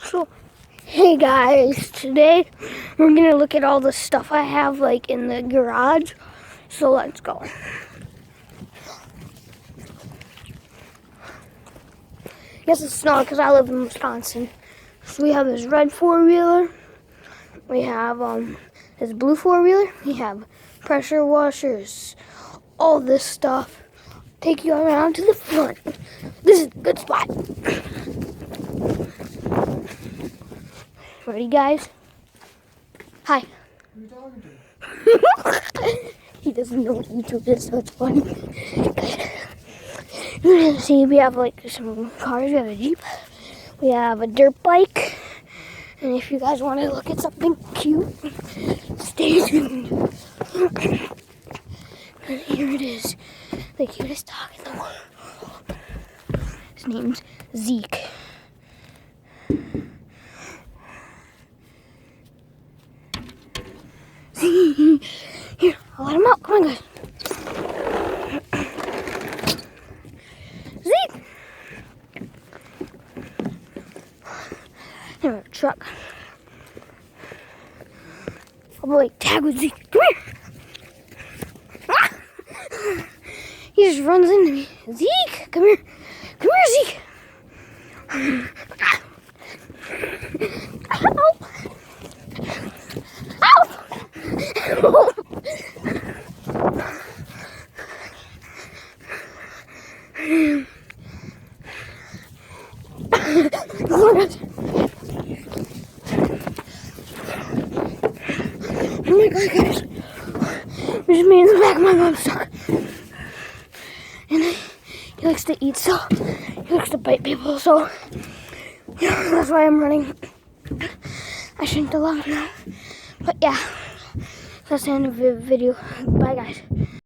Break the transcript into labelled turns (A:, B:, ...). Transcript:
A: So, hey guys, today we're gonna look at all the stuff I have like in the garage. So let's go. Yes, it's snowing because I live in Wisconsin. So we have this red 4-wheeler. We have this blue 4-wheeler. We have pressure washers. All this stuff. Take you around to the front. This is a good spot. Ready, guys? Hi.
B: Who are you talking to?
A: He doesn't know what YouTube is, so it's funny. See, we have like some cars. We have a Jeep. We have a dirt bike. And if you guys want to look at something cute, stay tuned. And here it is. The cutest dog in the world. His name's Zeke. Here, I'll let him out. Come on, guys. Zeke! Here, truck. I'll be like, tag with Zeke. Come here. He just runs into me. Zeke, come here. Come here, Zeke. Ow. Ow. Oh my god, guys. There's me in the back of my mom's truck. And he likes to eat, so he likes to bite people, so yeah, that's why I'm running. I shouldn't allow him now. But yeah, that's the end of the video. Bye, guys.